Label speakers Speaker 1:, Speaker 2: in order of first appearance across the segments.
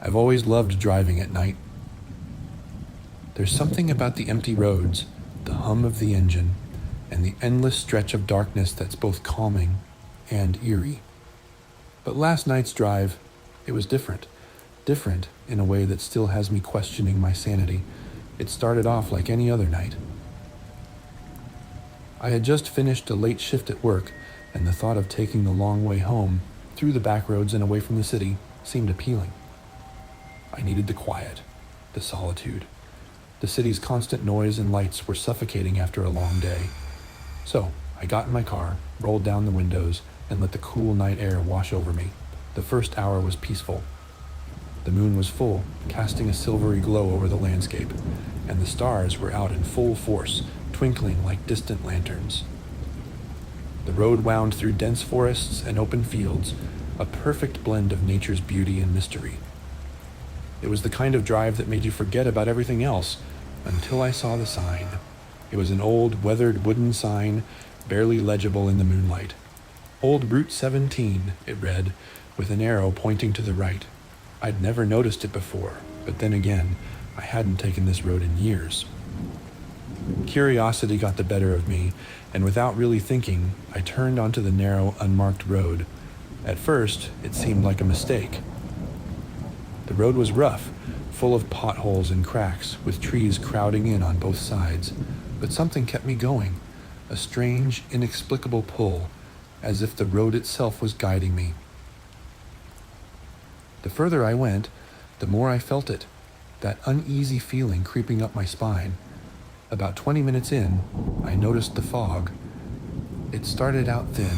Speaker 1: I've always loved driving at night. There's something about the empty roads, the hum of the engine, and the endless stretch of darkness that's both calming and eerie. But last night's drive, it was different. Different in a way that still has me questioning my sanity. It started off like any other night. I had just finished a late shift at work, and the thought of taking the long way home, through the back roads and away from the city, seemed appealing. I needed the quiet, the solitude. The city's constant noise and lights were suffocating after a long day. So, I got in my car, rolled down the windows, and let the cool night air wash over me. The first hour was peaceful. The moon was full, casting a silvery glow over the landscape, and the stars were out in full force, twinkling like distant lanterns. The road wound through dense forests and open fields, a perfect blend of nature's beauty and mystery. It was the kind of drive that made you forget about everything else until I saw the sign. It was an old, weathered wooden sign, barely legible in the moonlight. Old Route 17, it read, with an arrow pointing to the right. I'd never noticed it before, but then again, I hadn't taken this road in years. Curiosity got the better of me, and without really thinking, I turned onto the narrow, unmarked road. At first, it seemed like a mistake. The road was rough, full of potholes and cracks, with trees crowding in on both sides, but something kept me going, a strange, inexplicable pull, as if the road itself was guiding me. The further I went, the more I felt it, that uneasy feeling creeping up my spine. About 20 minutes in, I noticed the fog. It started out thin,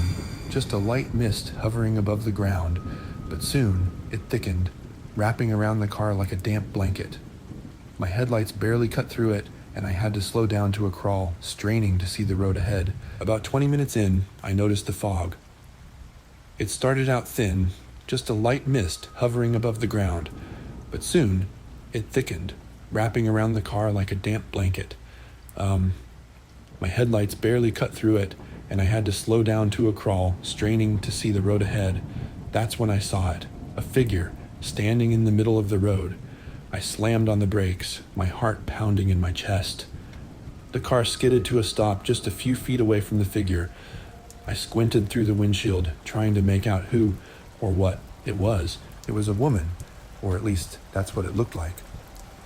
Speaker 1: just a light mist hovering above the ground, but soon it thickened, wrapping around the car like a damp blanket. My headlights barely cut through it, and I had to slow down to a crawl, straining to see the road ahead. About 20 minutes in, I noticed the fog. It started out thin, just a light mist hovering above the ground, but soon it thickened, wrapping around the car like a damp blanket. My headlights barely cut through it, and I had to slow down to a crawl, straining to see the road ahead. That's when I saw it, a figure, standing in the middle of the road. I slammed on the brakes, my heart pounding in my chest. The car skidded to a stop just a few feet away from the figure. I squinted through the windshield, trying to make out who or what it was. It was a woman, or at least that's what it looked like.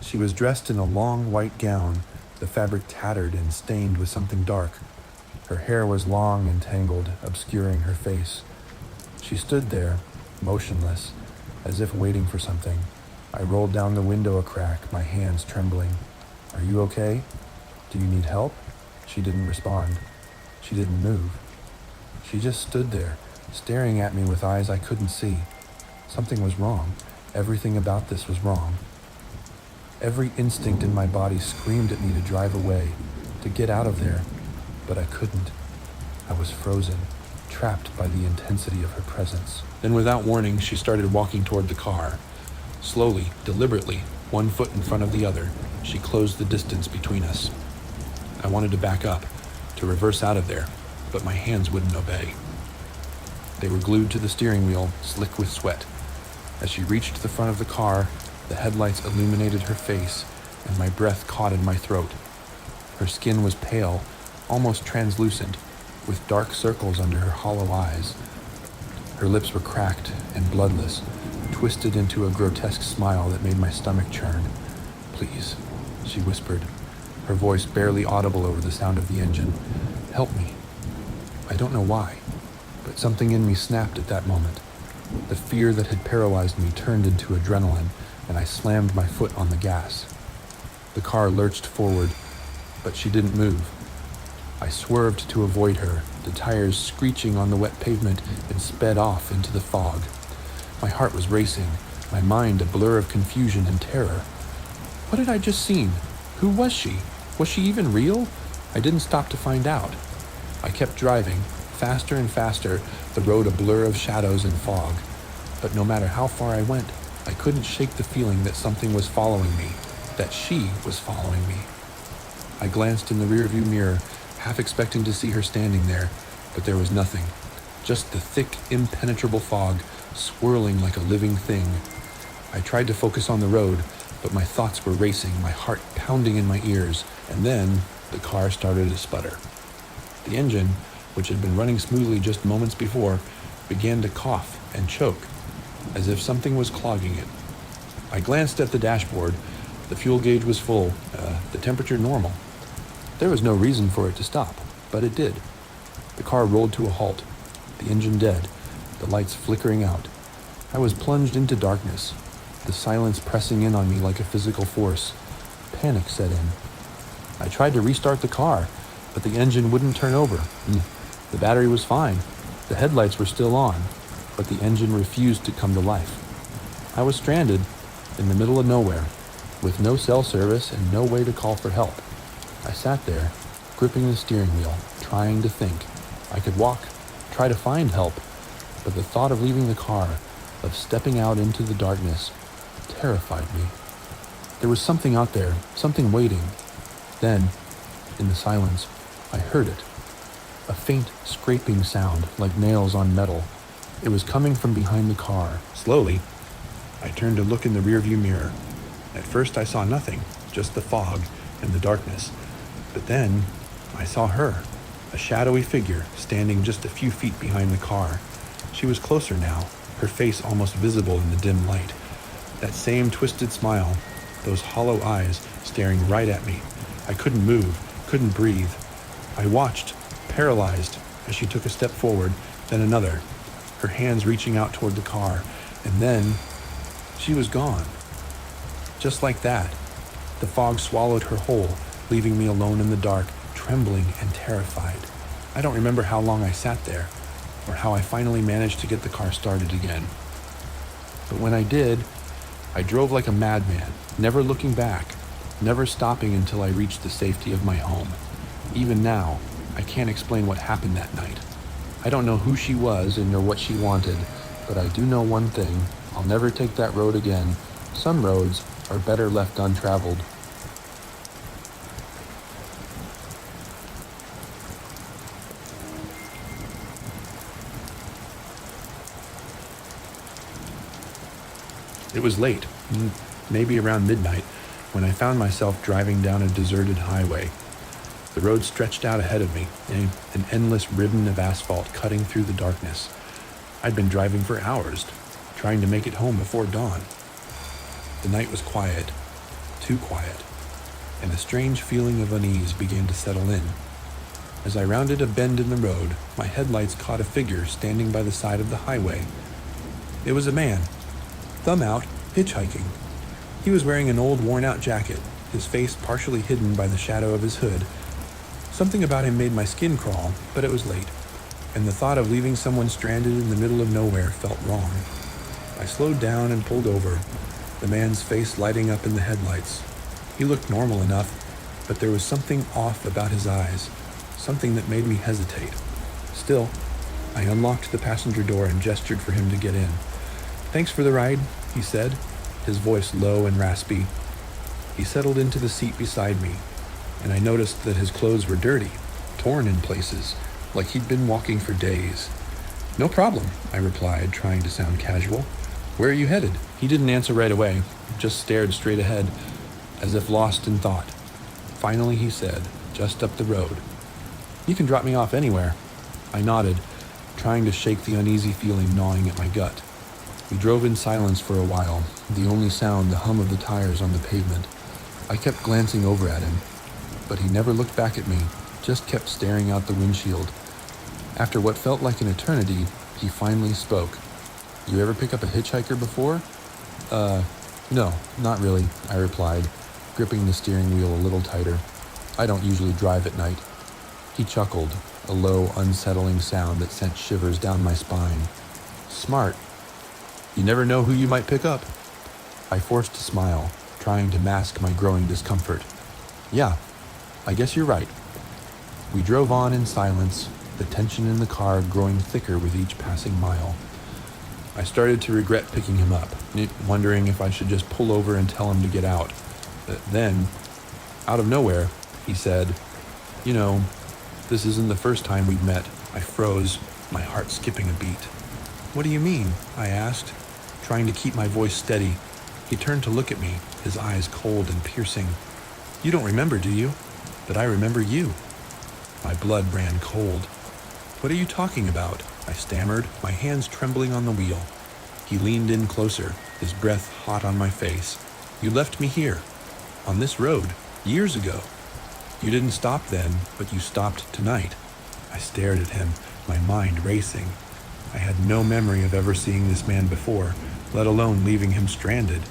Speaker 1: She was dressed in a long white gown, the fabric tattered and stained with something dark. Her hair was long and tangled, obscuring her face. She stood there, motionless, as if waiting for something. I rolled down the window a crack, my hands trembling. "Are you okay? Do you need help?" She didn't respond. She didn't move. She just stood there, staring at me with eyes I couldn't see. Something was wrong. Everything about this was wrong. Every instinct in my body screamed at me to drive away, to get out of there, but I couldn't. I was frozen, trapped by the intensity of her presence. Then without warning, she started walking toward the car. Slowly, deliberately, one foot in front of the other, she closed the distance between us. I wanted to back up, to reverse out of there, but my hands wouldn't obey. They were glued to the steering wheel, slick with sweat. As she reached the front of the car, the headlights illuminated her face, and my breath caught in my throat. Her skin was pale, almost translucent, with dark circles under her hollow eyes. Her lips were cracked and bloodless, twisted into a grotesque smile that made my stomach churn. "Please," she whispered, her voice barely audible over the sound of the engine. "Help me." I don't know why, but something in me snapped at that moment. The fear that had paralyzed me turned into adrenaline, and I slammed my foot on the gas. The car lurched forward, but she didn't move. I swerved to avoid her, the tires screeching on the wet pavement, and sped off into the fog. My heart was racing, my mind a blur of confusion and terror. What had I just seen? Who was she? Was she even real? I didn't stop to find out. I kept driving, faster and faster, the road a blur of shadows and fog. But no matter how far I went, I couldn't shake the feeling that something was following me, that she was following me. I glanced in the rearview mirror, half expecting to see her standing there, but there was nothing. Just the thick, impenetrable fog, swirling like a living thing. I tried to focus on the road, but my thoughts were racing, my heart pounding in my ears, and then the car started to sputter. The engine, which had been running smoothly just moments before, began to cough and choke, as if something was clogging it. I glanced at the dashboard. The fuel gauge was full, the temperature normal. There was no reason for it to stop, but it did. The car rolled to a halt, the engine dead, the lights flickering out. I was plunged into darkness, the silence pressing in on me like a physical force. Panic set in. I tried to restart the car, but the engine wouldn't turn over. The battery was fine. The headlights were still on, but the engine refused to come to life. I was stranded in the middle of nowhere, with no cell service and no way to call for help. I sat there, gripping the steering wheel, trying to think. I could walk, try to find help, but the thought of leaving the car, of stepping out into the darkness, terrified me. There was something out there, something waiting. Then, in the silence, I heard it. A faint scraping sound, like nails on metal. It was coming from behind the car. Slowly, I turned to look in the rearview mirror. At first I saw nothing, just the fog and the darkness. But then, I saw her, a shadowy figure standing just a few feet behind the car. She was closer now, her face almost visible in the dim light. That same twisted smile, those hollow eyes staring right at me. I couldn't move, couldn't breathe. I watched, paralyzed, as she took a step forward, then another, her hands reaching out toward the car, and then she was gone. Just like that, the fog swallowed her whole, leaving me alone in the dark, trembling and terrified. I don't remember how long I sat there, or how I finally managed to get the car started again. But when I did, I drove like a madman, never looking back, never stopping until I reached the safety of my home. Even now, I can't explain what happened that night. I don't know who she was and nor what she wanted, but I do know one thing. I'll never take that road again. Some roads are better left untraveled. It was late, maybe around midnight, when I found myself driving down a deserted highway. The road stretched out ahead of me, an endless ribbon of asphalt cutting through the darkness. I'd been driving for hours, trying to make it home before dawn. The night was quiet, too quiet, and a strange feeling of unease began to settle in. As I rounded a bend in the road, my headlights caught a figure standing by the side of the highway. It was a man, thumb out, hitchhiking. He was wearing an old worn-out jacket, his face partially hidden by the shadow of his hood. Something about him made my skin crawl, but it was late, and the thought of leaving someone stranded in the middle of nowhere felt wrong. I slowed down and pulled over, the man's face lighting up in the headlights. He looked normal enough, but there was something off about his eyes, something that made me hesitate. Still, I unlocked the passenger door and gestured for him to get in. "Thanks for the ride," he said, his voice low and raspy. He settled into the seat beside me, and I noticed that his clothes were dirty, torn in places, like he'd been walking for days. "No problem," I replied, trying to sound casual. "Where are you headed?" He didn't answer right away, just stared straight ahead, as if lost in thought. Finally he said, "Just up the road." "You can drop me off anywhere." I nodded, trying to shake the uneasy feeling gnawing at my gut. We drove in silence for a while, the only sound the hum of the tires on the pavement. I kept glancing over at him, but he never looked back at me, just kept staring out the windshield. After what felt like an eternity, he finally spoke. "You ever pick up a hitchhiker before?" No, not really," I replied, gripping the steering wheel a little tighter. "I don't usually drive at night." He chuckled, a low, unsettling sound that sent shivers down my spine. "Smart. You never know who you might pick up." I forced a smile, trying to mask my growing discomfort. "Yeah, I guess you're right." We drove on in silence, the tension in the car growing thicker with each passing mile. I started to regret picking him up, wondering if I should just pull over and tell him to get out. Then, out of nowhere, he said, "You know, this isn't the first time we've met." I froze, my heart skipping a beat. "What do you mean?" I asked, trying to keep my voice steady. He turned to look at me, his eyes cold and piercing. "You don't remember, do you? But I remember you." My blood ran cold. "What are you talking about?" I stammered, my hands trembling on the wheel. He leaned in closer, his breath hot on my face. "You left me here, on this road, years ago. You didn't stop then, but you stopped tonight." I stared at him, my mind racing. I had no memory of ever seeing this man before, let alone leaving him stranded.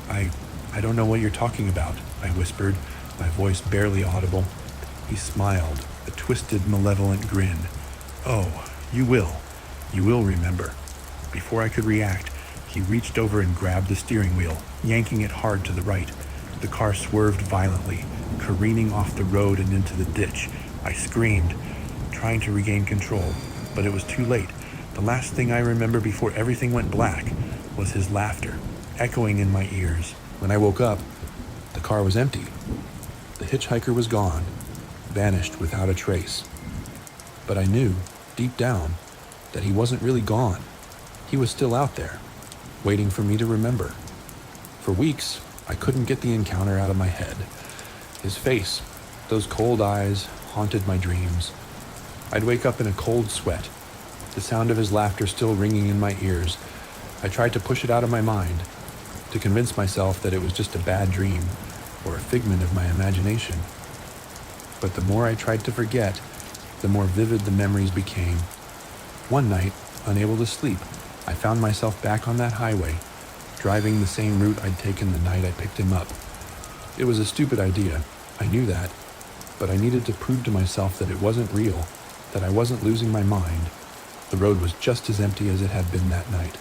Speaker 1: I don't know what you're talking about," I whispered, my voice barely audible. He smiled, a twisted, malevolent grin. "Oh, you will remember." Before I could react, he reached over and grabbed the steering wheel, yanking it hard to the right. The car swerved violently, careening off the road and into the ditch. I screamed, trying to regain control, but it was too late. The last thing I remember before everything went black was his laughter, echoing in my ears. When I woke up, the car was empty. The hitchhiker was gone, vanished without a trace. But I knew, deep down, that he wasn't really gone. He was still out there, waiting for me to remember. For weeks, I couldn't get the encounter out of my head. His face, those cold eyes, haunted my dreams. I'd wake up in a cold sweat, the sound of his laughter still ringing in my ears. I tried to push it out of my mind, to convince myself that it was just a bad dream or a figment of my imagination. But the more I tried to forget, the more vivid the memories became. One night, unable to sleep, I found myself back on that highway, driving the same route I'd taken the night I picked him up. It was a stupid idea, I knew that, but I needed to prove to myself that it wasn't real, that I wasn't losing my mind. The road was just as empty as it had been that night.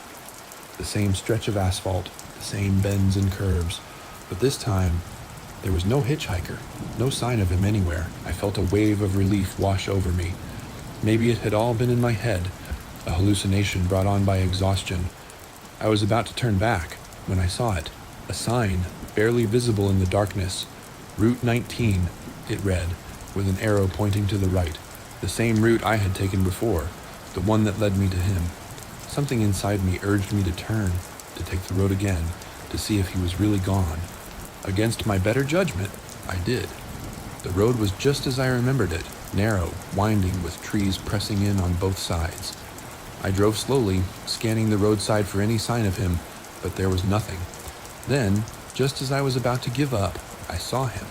Speaker 1: The same stretch of asphalt, the same bends and curves, but this time, there was no hitchhiker, no sign of him anywhere. I felt a wave of relief wash over me. Maybe it had all been in my head, a hallucination brought on by exhaustion. I was about to turn back when I saw it, a sign, barely visible in the darkness. Route 19, it read, with an arrow pointing to the right. The same route I had taken before, the one that led me to him. Something inside me urged me to turn, to take the road again, to see if he was really gone. Against my better judgment, I did. The road was just as I remembered it, narrow, winding, with trees pressing in on both sides. I drove slowly, scanning the roadside for any sign of him, but there was nothing. Then, just as I was about to give up, I saw him.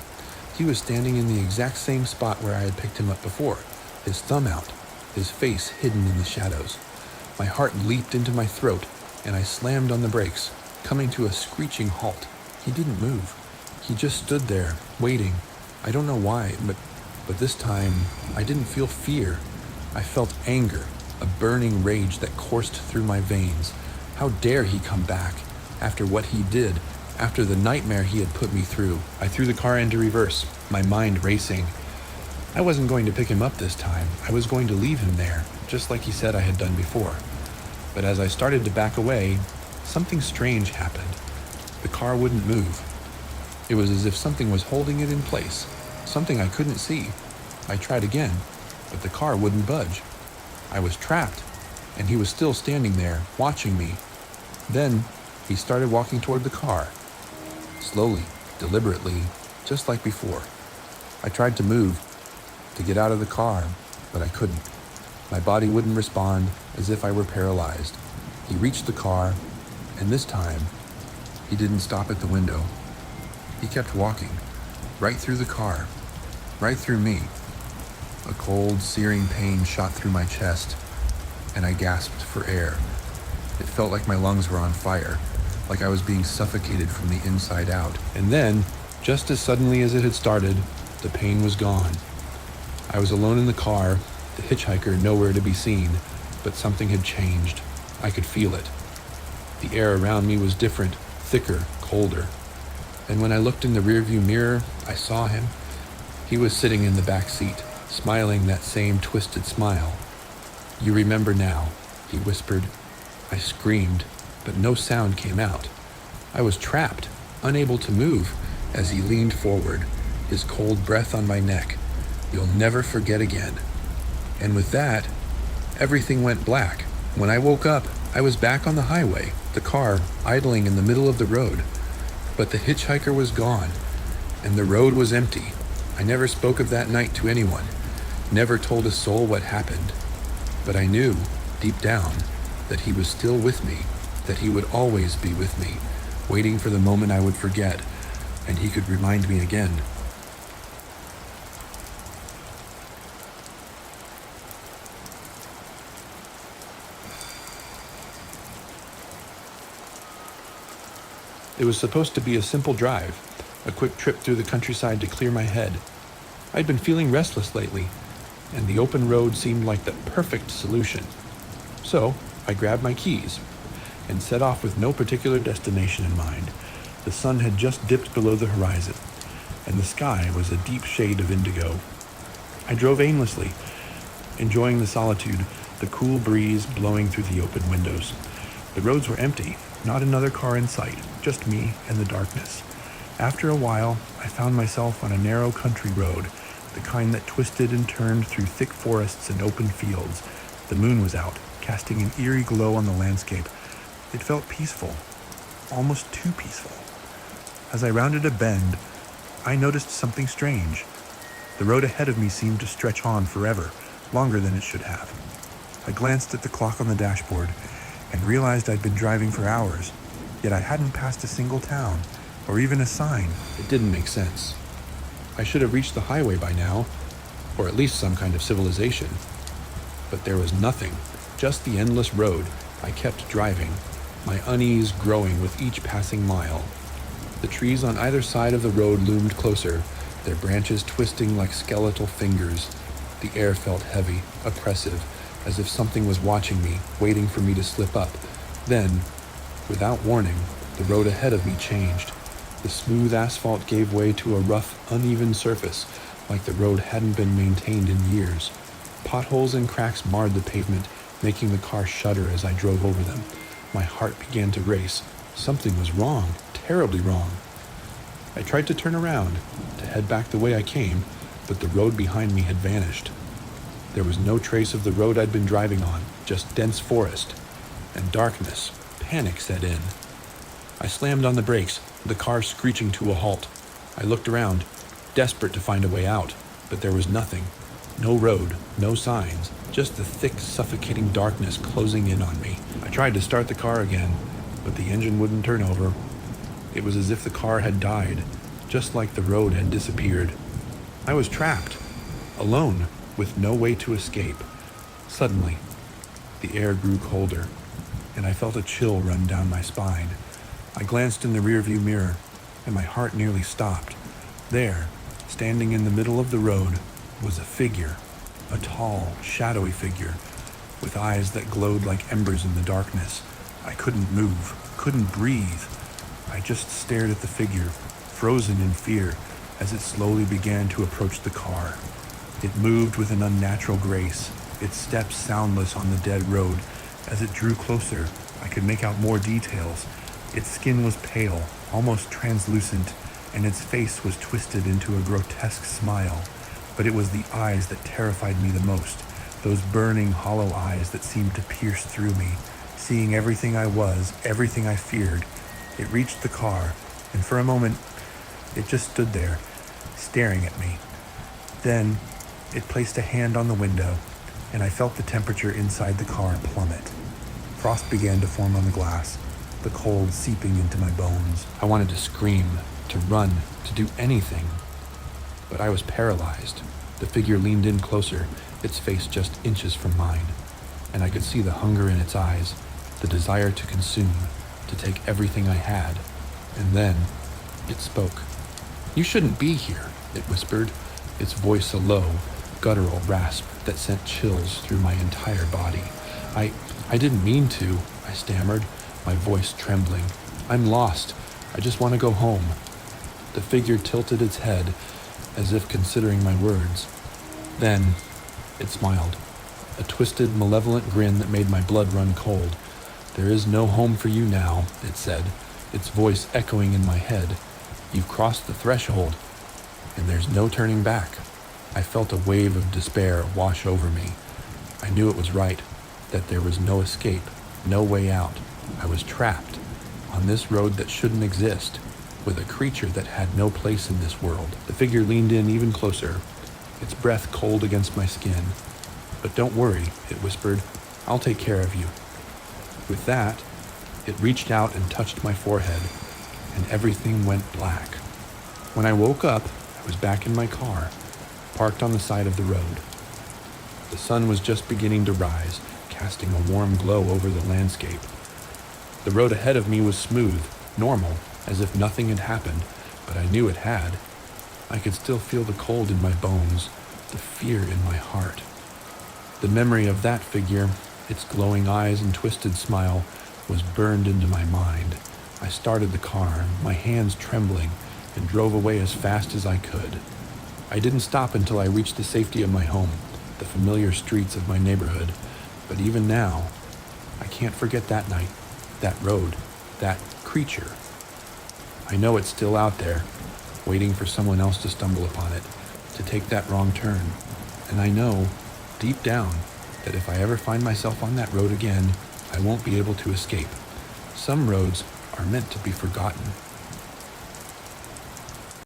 Speaker 1: He was standing in the exact same spot where I had picked him up before, his thumb out, his face hidden in the shadows. My heart leaped into my throat, and I slammed on the brakes, coming to a screeching halt. He didn't move. He just stood there, waiting. I don't know why, but this time, I didn't feel fear. I felt anger, a burning rage that coursed through my veins. How dare he come back, after what he did, after the nightmare he had put me through. I threw the car into reverse, my mind racing. I wasn't going to pick him up this time. I was going to leave him there, just like he said I had done before. But as I started to back away, something strange happened. The car wouldn't move. It was as if something was holding it in place, something I couldn't see. I tried again, but the car wouldn't budge. I was trapped, and he was still standing there, watching me. Then, he started walking toward the car. Slowly, deliberately, just like before. I tried to move, to get out of the car, but I couldn't. My body wouldn't respond, as if I were paralyzed. He reached the car, and this time, he didn't stop at the window. He kept walking, right through the car, right through me. A cold, searing pain shot through my chest, and I gasped for air. It felt like my lungs were on fire, like I was being suffocated from the inside out. And then, just as suddenly as it had started, the pain was gone. I was alone in the car, the hitchhiker nowhere to be seen, but something had changed. I could feel it. The air around me was different, thicker, colder. And when I looked in the rearview mirror, I saw him. He was sitting in the back seat, smiling that same twisted smile. "You remember now," he whispered. I screamed, but no sound came out. I was trapped, unable to move, as he leaned forward, his cold breath on my neck. "You'll never forget again." And with that, everything went black. When I woke up, I was back on the highway, the car idling in the middle of the road. But the hitchhiker was gone, and the road was empty. I never spoke of that night to anyone, never told a soul what happened. But I knew, deep down, that he was still with me, that he would always be with me, waiting for the moment I would forget, and he could remind me again. It was supposed to be a simple drive, a quick trip through the countryside to clear my head. I'd been feeling restless lately, and the open road seemed like the perfect solution. So I grabbed my keys and set off with no particular destination in mind. The sun had just dipped below the horizon, and the sky was a deep shade of indigo. I drove aimlessly, enjoying the solitude, the cool breeze blowing through the open windows. The roads were empty, not another car in sight, just me and the darkness. After a while, I found myself on a narrow country road, the kind that twisted and turned through thick forests and open fields. The moon was out, casting an eerie glow on the landscape. It felt peaceful, almost too peaceful. As I rounded a bend, I noticed something strange. The road ahead of me seemed to stretch on forever, longer than it should have. I glanced at the clock on the dashboard and realized I'd been driving for hours, yet I hadn't passed a single town, or even a sign. It didn't make sense. I should have reached the highway by now, or at least some kind of civilization. But there was nothing, just the endless road. I kept driving, my unease growing with each passing mile. The trees on either side of the road loomed closer, their branches twisting like skeletal fingers. The air felt heavy, oppressive, as if something was watching me, waiting for me to slip up. Then, without warning, the road ahead of me changed. The smooth asphalt gave way to a rough, uneven surface, like the road hadn't been maintained in years. Potholes and cracks marred the pavement, making the car shudder as I drove over them. My heart began to race. Something was wrong, terribly wrong. I tried to turn around, to head back the way I came, but the road behind me had vanished. There was no trace of the road I'd been driving on, just dense forest and darkness. Panic set in. I slammed on the brakes, the car screeching to a halt. I looked around, desperate to find a way out, but there was nothing. No road, no signs, just the thick, suffocating darkness closing in on me. I tried to start the car again, but the engine wouldn't turn over. It was as if the car had died, just like the road had disappeared. I was trapped, alone, with no way to escape. Suddenly, the air grew colder, and I felt a chill run down my spine. I glanced in the rearview mirror, and my heart nearly stopped. There, standing in the middle of the road, was a figure, a tall, shadowy figure, with eyes that glowed like embers in the darkness. I couldn't move, couldn't breathe. I just stared at the figure, frozen in fear, as it slowly began to approach the car. It moved with an unnatural grace, its steps soundless on the dead road. As it drew closer, I could make out more details. Its skin was pale, almost translucent, and its face was twisted into a grotesque smile. But it was the eyes that terrified me the most, those burning, hollow eyes that seemed to pierce through me, seeing everything I was, everything I feared. It reached the car, and for a moment, it just stood there, staring at me. Then, it placed a hand on the window, and I felt the temperature inside the car plummet. Frost began to form on the glass, the cold seeping into my bones. I wanted to scream, to run, to do anything, but I was paralyzed. The figure leaned in closer, its face just inches from mine, and I could see the hunger in its eyes, the desire to consume, to take everything I had. And then, it spoke. "You shouldn't be here," it whispered, its voice a low, guttural rasp that sent chills through my entire body. I didn't mean to," I stammered, my voice trembling. "I'm lost. I just want to go home." The figure tilted its head, as if considering my words. Then, it smiled, a twisted, malevolent grin that made my blood run cold. "There is no home for you now," it said, its voice echoing in my head. "You've crossed the threshold, and there's no turning back." I felt a wave of despair wash over me. I knew it was right, that there was no escape, no way out. I was trapped, on this road that shouldn't exist. with a creature that had no place in this world. The figure leaned in even closer, its breath cold against my skin. "But don't worry," it whispered. "I'll take care of you." With that, it reached out and touched my forehead, and everything went black. When I woke up, I was back in my car, parked on the side of the road. The sun was just beginning to rise, casting a warm glow over the landscape. The road ahead of me was smooth, normal, as if nothing had happened, but I knew it had. I could still feel the cold in my bones, the fear in my heart. The memory of that figure, its glowing eyes and twisted smile, was burned into my mind. I started the car, my hands trembling, and drove away as fast as I could. I didn't stop until I reached the safety of my home, the familiar streets of my neighborhood. But even now, I can't forget that night, that road, that creature. I know it's still out there, waiting for someone else to stumble upon it, to take that wrong turn. And I know, deep down, that if I ever find myself on that road again, I won't be able to escape. Some roads are meant to be forgotten.